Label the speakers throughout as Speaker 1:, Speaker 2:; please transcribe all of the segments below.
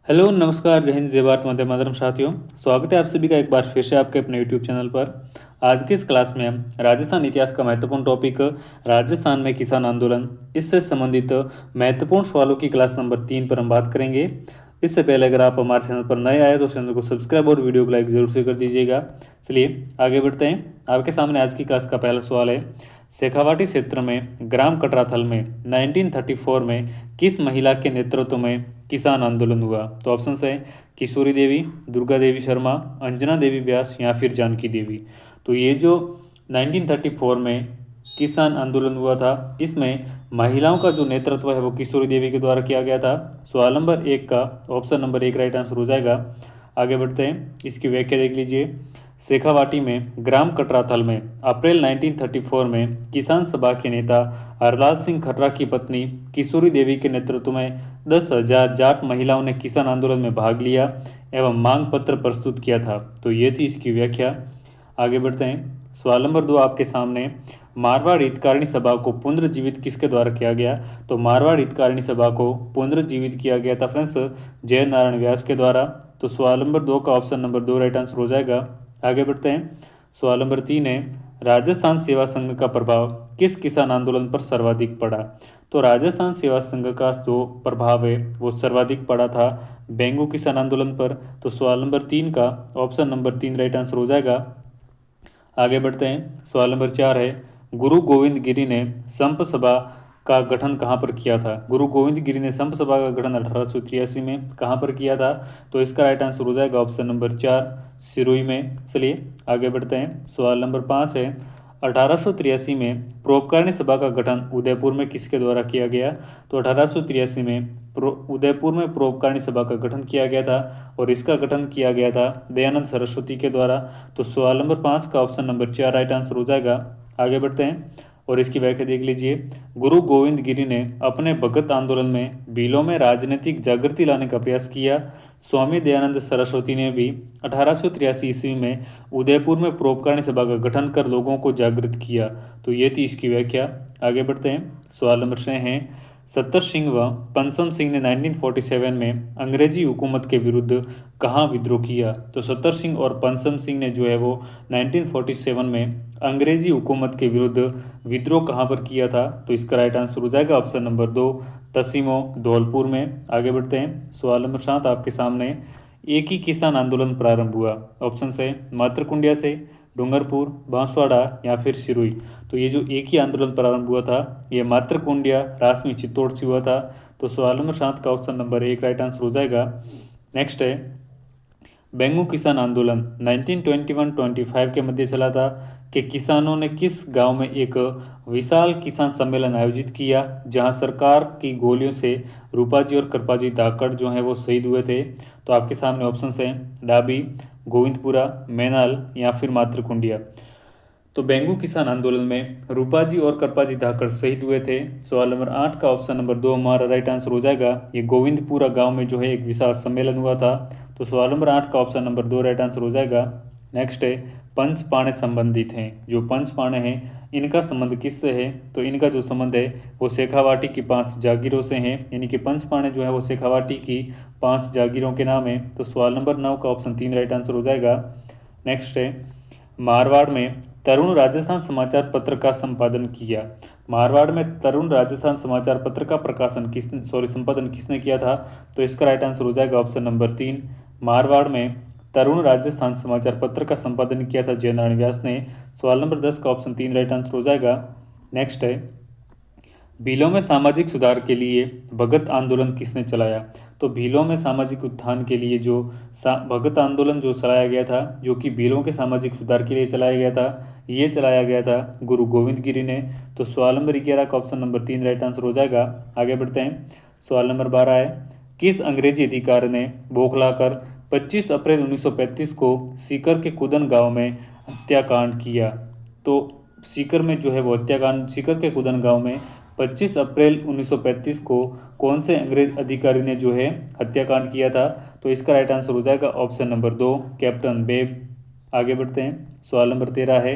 Speaker 1: Hello, नमस्कार, जय हिंद, जय भारत, वंदे मातरम साथियों। स्वागत है आप सभी का एक बार फिर से आपके अपने यूट्यूब चैनल पर। आज की इस क्लास में हम राजस्थान इतिहास का महत्वपूर्ण टॉपिक राजस्थान में किसान आंदोलन, इससे संबंधित महत्वपूर्ण सवालों की क्लास नंबर 3 पर हम बात करेंगे। इससे पहले अगर आप हमारे चैनल पर नए आए तो चैनल को सब्सक्राइब और वीडियो को लाइक जरूर से कर दीजिएगा। चलिए आगे बढ़ते हैं। आपके सामने आज की क्लास का पहला सवाल है, शेखावाटी क्षेत्र में ग्राम कटराथल में 1934 में किस महिला के नेतृत्व में किसान आंदोलन हुआ? तो ऑप्शन है किशोरी देवी, दुर्गा देवी शर्मा, अंजना देवी व्यास या फिर जानकी देवी। तो ये जो 1934 में किसान आंदोलन हुआ था, इसमें महिलाओं का जो नेतृत्व है वो किशोरी देवी के द्वारा किया गया था। सवाल नंबर 1 का ऑप्शन नंबर 1 राइट आंसर हो जाएगा। आगे बढ़ते हैं, इसकी व्याख्या देख लीजिए। शेखावाटी में ग्राम कटराथल में अप्रैल 1934 में किसान सभा के नेता हरलाल सिंह खर्रा की पत्नी किशोरी देवी के नेतृत्व में 10,000 जाट महिलाओं ने किसान आंदोलन में भाग लिया एवं मांग पत्र प्रस्तुत किया था। तो ये थी इसकी व्याख्या। आगे बढ़ते हैं, सवाल नंबर 2 आपके सामने, मारवाड़ हितकारिणी सभा को पुनर्जीवित किसके द्वारा किया गया? तो मारवाड़ हितकारिणी सभा को पुनर्जीवित किया गया था फ्रेंड्स जय नारायण व्यास के द्वारा। तो सवाल नंबर 2 का ऑप्शन नंबर 2 राइट आंसर हो जाएगा। आगे बढ़ते हैं, सवाल नंबर 3 है, राजस्थान सेवा संघ का प्रभाव किस किसान आंदोलन पर सर्वाधिक पड़ा? तो राजस्थान सेवा संघ का जो प्रभाव है वो सर्वाधिक पड़ा था बेंगू किसान आंदोलन पर। तो सवाल नंबर 3 का ऑप्शन नंबर 3 राइट आंसर हो जाएगा। आगे बढ़ते हैं, सवाल नंबर 4 है, गुरु गोविंद गिरी ने संप सभा का गठन कहाँ पर किया था? गुरु गोविंद गिरी ने संप सभा का गठन 1883 में कहाँ पर किया था? तो इसका राइट आंसर हो जाएगा ऑप्शन नंबर 4 सिरोही में। चलिए आगे बढ़ते हैं, सवाल नंबर 5 है, 1883 में परोपकारिणी सभा का गठन उदयपुर में किसके द्वारा किया गया? तो 1883 में उदयपुर में परोपकारिणी सभा का गठन किया गया था और इसका गठन किया गया था दयानंद सरस्वती के द्वारा। तो सवाल नंबर 5 का ऑप्शन नंबर 4 राइट आंसर हो जाएगा। आगे बढ़ते हैं और इसकी व्याख्या देख लीजिए। गुरु गोविंद गिरी ने अपने भगत आंदोलन में भीलों में राजनीतिक जागृति लाने का प्रयास किया। स्वामी दयानंद सरस्वती ने भी 1883 ईस्वी में उदयपुर में परोपकारिणी सभा का गठन कर लोगों को जागृत किया। तो ये थी इसकी व्याख्या। आगे बढ़ते हैं, सवाल नंबर 6 है, सत्तर सिंह व पंचम सिंह ने 1947 में अंग्रेजी हुकूमत के विरुद्ध कहाँ विद्रोह किया? तो सत्तर सिंह और पंचम सिंह ने जो है वो 1947 में अंग्रेजी हुकूमत के विरुद्ध विद्रोह कहाँ पर किया था? तो इसका राइट आंसर हो जाएगा ऑप्शन नंबर 2 तसीमो धौलपुर में। आगे बढ़ते हैं, सवाल नंबर 7 आपके सामने, एक ही किसान आंदोलन प्रारंभ हुआ? ऑप्शन है मातरकुंडिया से, डूंगरपुर, बांसवाड़ा या फिर सिरोही। तो ये जो एक ही आंदोलन प्रारंभ हुआ था ये मातरकुंडिया रासमी चित्तौड़ से हुआ था। तो सवाल नंबर 7 का ऑप्शन नंबर 1 राइट आंसर हो जाएगा। नेक्स्ट है, बेंगू किसान आंदोलन 1921-25 के मध्य चला था कि किसानों ने किस गांव में एक विशाल किसान सम्मेलन आयोजित किया जहां सरकार की गोलियों से रूपाजी और कृपाजी धाकड़ जो हैं वो शहीद हुए थे? तो आपके सामने ऑप्शन हैं डाबी, गोविंदपुरा, मैनाल या फिर मातरकुंडिया। तो बेंगू किसान आंदोलन में रूपाजी और कृपाजी धाकड़ शहीद हुए थे। सवाल नंबर 8 का ऑप्शन नंबर 2 हमारा राइट आंसर हो जाएगा। ये गोविंदपुरा गांव में जो है एक विशाल सम्मेलन हुआ था। तो सवाल नंबर 8 का ऑप्शन नंबर 2 राइट आंसर हो जाएगा। नेक्स्ट है, पंच पाणे संबंधित हैं। जो पंच पाणे हैं इनका संबंध किससे है? तो इनका जो संबंध है वो शेखावाटी की 5 जागीरों से हैं, यानी कि पंच पाणे जो है वो शेखावाटी की 5 जागीरों के नाम है। तो सवाल नंबर 9 का ऑप्शन 3 राइट आंसर हो जाएगा। नेक्स्ट है, मारवाड़ में तरुण राजस्थान समाचार पत्र का संपादन किया? मारवाड़ में तरुण राजस्थान समाचार पत्र का संपादन किसने किया था? तो इसका राइट आंसर हो जाएगा ऑप्शन नंबर 3 मारवाड़ में तरुण राजस्थान समाचार पत्र का संपादन किया था जय नारायण व्यास ने। सवाल नंबर 10 का ऑप्शन 3 राइट आंसर हो जाएगा। नेक्स्ट है, भीलों में सामाजिक सुधार के लिए भगत आंदोलन किसने चलाया? तो भीलों में सामाजिक उत्थान के लिए जो भगत आंदोलन जो चलाया गया था, जो कि भीलों के सामाजिक सुधार के लिए चलाया गया था, ये चलाया गया था गुरु गोविंद गिरी ने। तो सवाल नंबर 11 का ऑप्शन नंबर 3 राइट आंसर हो जाएगा। आगे बढ़ते हैं, सवाल नंबर 12 है, किस अंग्रेजी अधिकारी ने बौखलाकर 25 अप्रैल 1935 को सीकर के कुदन गाँव में हत्याकांड किया? तो सीकर में जो है वो हत्याकांड, सीकर के कुदन गाँव में 25 अप्रैल 1935 को कौन से अंग्रेज अधिकारी ने जो है हत्याकांड किया था? तो इसका राइट आंसर हो जाएगा ऑप्शन नंबर 2 कैप्टन बेब। आगे बढ़ते हैं, सवाल नंबर 13 है,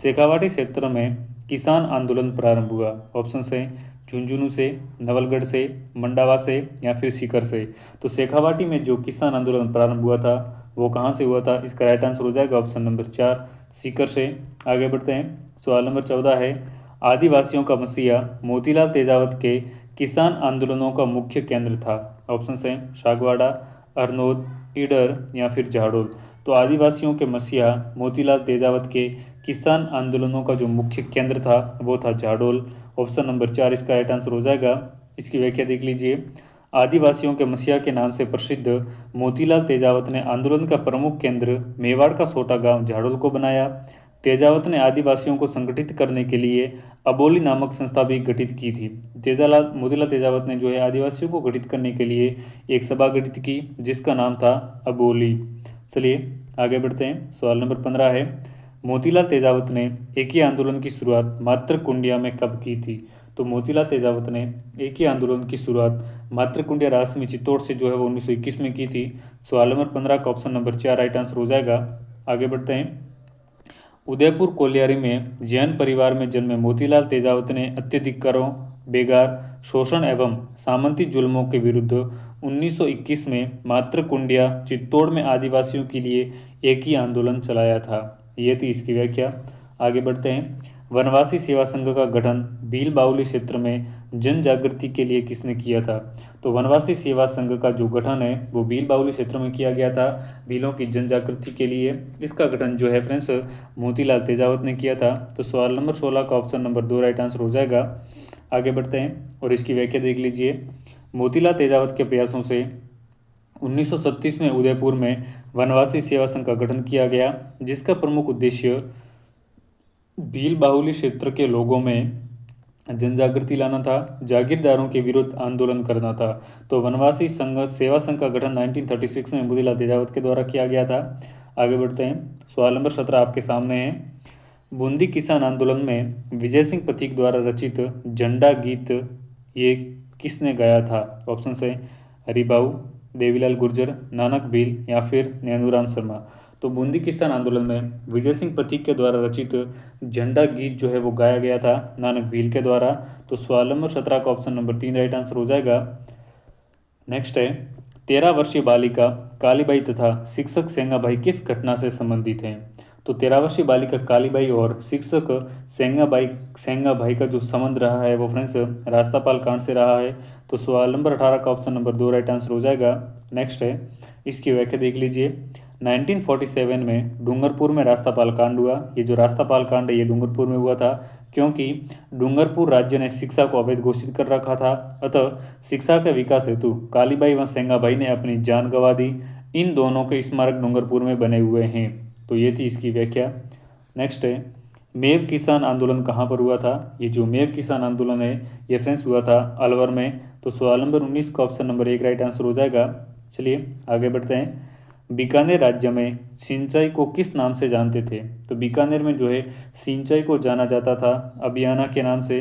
Speaker 1: शेखावाटी क्षेत्र में किसान आंदोलन प्रारंभ हुआ? ऑप्शन है झुंझुनू से, नवलगढ़ से, मंडावा से या फिर सीकर से। तो शेखावाटी में जो किसान आंदोलन प्रारंभ हुआ था वो कहाँ से हुआ था? इसका राइट आंसर हो जाएगा ऑप्शन नंबर 4 सीकर से। आगे बढ़ते हैं। सवाल नंबर 14 है, आदिवासियों का मसीहा मोतीलाल तेजावत के किसान आंदोलनों का मुख्य केंद्र था। ऑप्शन है शागवाड़ा, हरनोद, ईडर या फिर झाड़ोल। तो आदिवासियों के मसीहा मोतीलाल तेजावत के किसान आंदोलनों का जो मुख्य केंद्र था वो था झाड़ोल। ऑप्शन नंबर 4 इसका राइट आंसर हो जाएगा। इसकी व्याख्या देख लीजिए। आदिवासियों के मसीहा के नाम से प्रसिद्ध मोतीलाल तेजावत ने आंदोलन का प्रमुख केंद्र मेवाड़ का छोटा गांव झाड़ोल को बनाया। तेजावत ने आदिवासियों को संगठित करने के लिए अबोली नामक संस्था भी गठित की थी। मोतीलाल तेजावत ने जो है आदिवासियों को गठित करने के लिए एक सभा गठित की जिसका नाम था अबोली। चलिए आगे बढ़ते हैं। सवाल नंबर 15 है, मोतीलाल तेजावत ने एक ही आंदोलन की शुरुआत मातृकुंडिया में कब की थी? तो मोतीलाल तेजावत ने एक ही आंदोलन की शुरुआत मातृकुंडिया रासमी चित्तौड़ से जो है वो 1921 में की थी। सवाल नंबर 15 का ऑप्शन नंबर 4 राइट आंसर हो जाएगा। आगे बढ़ते हैं। उदयपुर कोलियारी में जैन परिवार में जन्मे मोतीलाल तेजावत ने अत्यधिक करों, बेगार, शोषण एवं सामंती जुल्मों के विरुद्ध 1921 में मातृकुंडिया चित्तौड़ में आदिवासियों के लिए एक ही आंदोलन चलाया था। ये थी इसकी व्याख्या। आगे बढ़ते हैं। वनवासी सेवा संघ का गठन भील बाउली क्षेत्र में जन जागृति के लिए किसने किया था? तो वनवासी सेवा संघ का जो गठन है वो भील बाउली क्षेत्र में किया गया था भीलों की जन जागृति के लिए। इसका गठन जो है फ्रेंड्स मोतीलाल तेजावत ने किया था। तो सवाल नंबर 16 का ऑप्शन नंबर 2 राइट आंसर हो जाएगा। आगे बढ़ते हैं और इसकी व्याख्या देख लीजिए। मोतीलाल तेजावत के प्रयासों से 1937 में उदयपुर में वनवासी सेवा संघ का गठन किया गया जिसका प्रमुख उद्देश्य भील बाहुली क्षेत्र के लोगों में जन जागृति लाना था, जागीरदारों के विरुद्ध आंदोलन करना था। तो वनवासी संघ सेवा संघ का गठन 1936 में मोतीलाल तेजावत के द्वारा किया गया था। आगे बढ़ते हैं। सवाल नंबर 17 आपके सामने है। बूंदी किसान आंदोलन में विजय सिंह पथिक द्वारा रचित झंडा गीत ये किसने गाया था? ऑप्शन है हरिबाऊ, देवीलाल गुर्जर, नानक भील या फिर नैनूराम शर्मा। तो बूंदी किसान आंदोलन में विजय सिंह पथिक के द्वारा रचित झंडा गीत जो है वो गाया गया था नानक भील के द्वारा। तो सवाल नंबर 17 का ऑप्शन नंबर 3 राइट आंसर हो जाएगा। नेक्स्ट है, 13 वर्षीय बालिका कालीबाई तथा शिक्षक सेंगाबाई किस घटना से संबंधित हैं? तो 13 वर्षीय बालिका कालीबाई और शिक्षक सेंगाबाई का जो संबंध रहा है वो फ्रेंड्स रास्तापाल कांड से रहा है। तो सवाल नंबर 18 का ऑप्शन नंबर 2 राइट आंसर हो जाएगा। नेक्स्ट है, इसकी व्याख्या देख लीजिए। 1947 में डूंगरपुर में रास्तापाल कांड हुआ। ये जो रास्तापाल कांड है ये डूंगरपुर में हुआ था क्योंकि डूंगरपुर राज्य ने शिक्षा को अवैध घोषित कर रखा था। अतः शिक्षा के विकास हेतु कालीबाई व सेंगाबाई ने अपनी जान गंवा दी। इन दोनों के स्मारक डूंगरपुर में बने हुए हैं। तो ये थी इसकी व्याख्या। नेक्स्ट है, मेव किसान आंदोलन कहाँ पर हुआ था? ये जो मेव किसान आंदोलन है ये फ्रेंड्स हुआ था अलवर में। तो सवाल नंबर 19 का ऑप्शन नंबर 1 राइट आंसर हो जाएगा। चलिए आगे बढ़ते हैं। बीकानेर राज्य में सिंचाई को किस नाम से जानते थे? तो बीकानेर में जो है सिंचाई को जाना जाता था अभियाना के नाम से।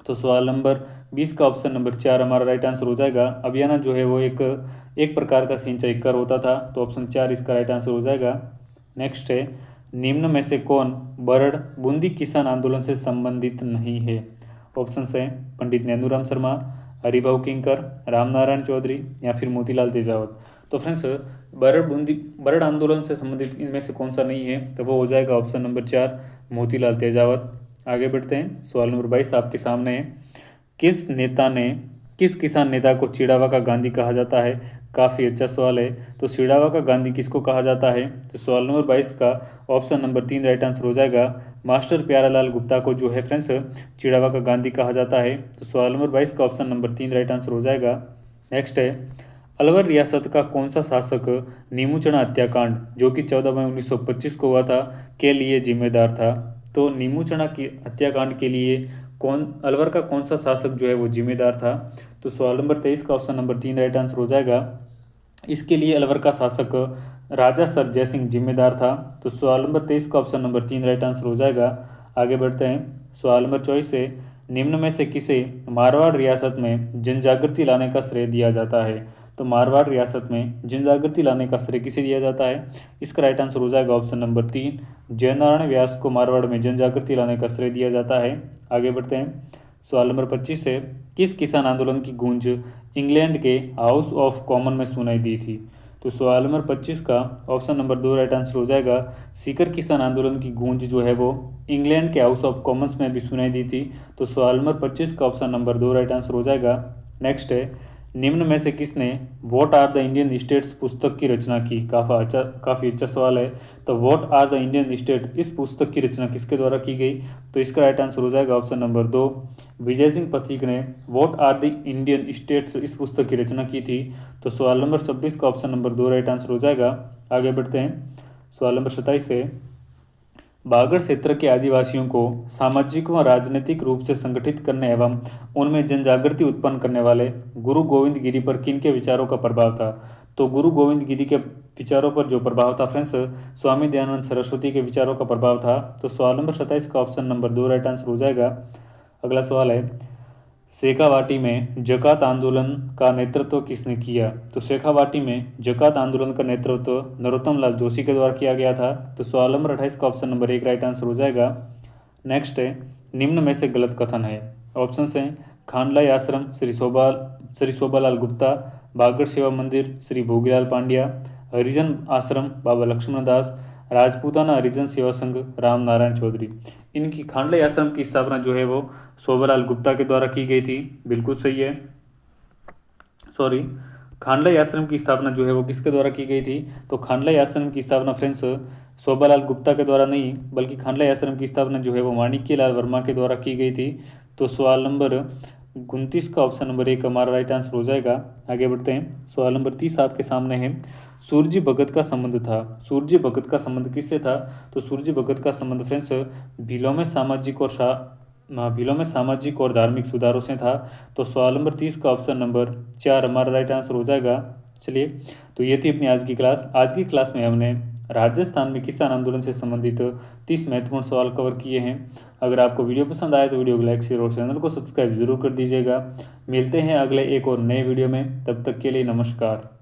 Speaker 1: तो सवाल नंबर 20 का ऑप्शन नंबर 4 हमारा राइट आंसर हो जाएगा। अभियाना जो है वो एक प्रकार का सिंचाई कर होता था। तो ऑप्शन 4 इसका राइट आंसर हो जाएगा। नेक्स्ट है, निम्न में से कौन बरड़ बूंदी किसान आंदोलन से संबंधित नहीं है? ऑप्शन है पंडित नैनूराम शर्मा, हरिभाऊ किंकर, रामनारायण चौधरी या फिर मोतीलाल तेजावत। तो फ्रेंड्स बरड़ आंदोलन से संबंधित इनमें से कौन सा नहीं है? तो वो हो जाएगा ऑप्शन नंबर 4 मोतीलाल तेजावत। आगे बढ़ते हैं। सवाल नंबर 22 आपके सामने है। किस किसान नेता को चिड़ावा का गांधी कहा जाता है? काफ़ी अच्छा सवाल है। तो चिड़ावा का गांधी किसको कहा जाता है? तो सवाल नंबर 22 का ऑप्शन नंबर 3 राइट आंसर हो जाएगा। मास्टर प्यारालाल गुप्ता को जो है फ्रेंड्स चिड़ावा का गांधी कहा जाता है। तो सवाल नंबर 22 का ऑप्शन नंबर 3 राइट आंसर हो जाएगा। नेक्स्ट है, अलवर रियासत का कौन सा शासक नीमूचना हत्याकांड जो कि 14 मई 1925 को हुआ था के लिए जिम्मेदार था? तो नीमूचना की हत्याकांड के लिए अलवर का कौन सा शासक जो है वो जिम्मेदार था? तो सवाल नंबर 23 का ऑप्शन नंबर 3 राइट आंसर हो जाएगा। इसके लिए अलवर का शासक राजा सर जयसिंह जिम्मेदार था। तो सवाल नंबर 23 का ऑप्शन नंबर 3 राइट आंसर हो जाएगा। आगे बढ़ते हैं। सवाल नंबर 24 से निम्न में से किसे मारवाड़ रियासत में जनजागृति लाने का श्रेय दिया जाता है? तो मारवाड़ रियासत में जनजागृति लाने का श्रेय किसे दिया जाता है? इसका राइट आंसर हो जाएगा ऑप्शन नंबर 3 जयनारायण व्यास को मारवाड़ में जनजागृति लाने का श्रेय दिया जाता है। आगे बढ़ते हैं। सवाल नंबर 25 है, किस किसान आंदोलन की गूंज इंग्लैंड के हाउस ऑफ कॉमन में सुनाई दी थी? तो सवाल नंबर 25 का ऑप्शन नंबर 2 राइट आंसर हो जाएगा। सीकर किसान आंदोलन की गूंज जो है वो इंग्लैंड के हाउस ऑफ कॉमन्स में भी सुनाई दी थी। तो सवाल नंबर 25 का ऑप्शन नंबर 2 राइट आंसर हो जाएगा। नेक्स्ट है, निम्न में से किसने what are the Indian states पुस्तक की रचना की? काफ़ी अच्छा सवाल है। तो what are the Indian state, इस पुस्तक की रचना किसके द्वारा की गई? तो इसका राइट आंसर हो जाएगा ऑप्शन नंबर 2, विजय सिंह पथिक ने what are the Indian states इस पुस्तक की रचना की थी। तो सवाल नंबर 26 का ऑप्शन नंबर 2 राइट आंसर हो जाएगा। आगे बढ़ते हैं। सवाल नंबर 27 है, बागड़ क्षेत्र के आदिवासियों को सामाजिक व राजनीतिक रूप से संगठित करने एवं उनमें जनजागृति उत्पन्न करने वाले गुरु गोविंद गिरी पर किनके विचारों का प्रभाव था? तो गुरु गोविंद गिरी के विचारों पर जो प्रभाव था फ्रेंड्स, स्वामी दयानंद सरस्वती के विचारों का प्रभाव था। तो सवाल नंबर 27 का ऑप्शन नंबर 2 राइट आंसर हो जाएगा। अगला सवाल है, शेखावाटी में जकात आंदोलन का नेतृत्व किसने किया? तो शेखावाटी में जकात आंदोलन का नेतृत्व नरोत्तम लाल जोशी के द्वारा किया गया था। तो सवाल नंबर 28 का ऑप्शन नंबर 1 राइट आंसर हो जाएगा। नेक्स्ट है, निम्न में से गलत कथन है। ऑप्शन हैं, खांडलाई आश्रम श्री शोभालाल गुप्ता, बागड़ सेवा मंदिर श्री भोगीलाल पांड्या, हरिजन आश्रम बाबा लक्ष्मण दास, राजपूताना हरिजन सेवा संघ राम नारायण चौधरी। इनकी खांडलाई आश्रम की स्थापना जो है वो शोभालाल गुप्ता के द्वारा की गई थी। बिल्कुल सही है। सॉरी, खांडलाई आश्रम की स्थापना जो है वो किसके द्वारा की गई थी? तो खांडलाई आश्रम की स्थापना फ्रेंड्स शोभालाल गुप्ता के द्वारा नहीं, बल्कि खांडलाई आश्रम की स्थापना जो है वो माणिक्यलाल वर्मा के द्वारा की गई थी। तो सवाल नंबर 29 का ऑप्शन नंबर 1 हमारा राइट आंसर हो जाएगा। आगे बढ़ते हैं। सवाल नंबर 30 आपके सामने है, सूरजी भगत का संबंध था। सूरजी भगत का संबंध किससे था? तो सूरजी भगत का संबंध फ्रेंड्स भीलों में सामाजिक और धार्मिक सुधारों से था। तो सवाल नंबर 30 का ऑप्शन नंबर 4 हमारा राइट आंसर हो जाएगा। चलिए, तो ये थी अपनी आज की क्लास। आज की क्लास में हमने राजस्थान में किसान आंदोलन से संबंधित 30 महत्वपूर्ण सवाल कवर किए हैं। अगर आपको वीडियो पसंद आए तो वीडियो को लाइक शेयर और चैनल को सब्सक्राइब जरूर कर दीजिएगा। मिलते हैं अगले एक और नए वीडियो में, तब तक के लिए नमस्कार।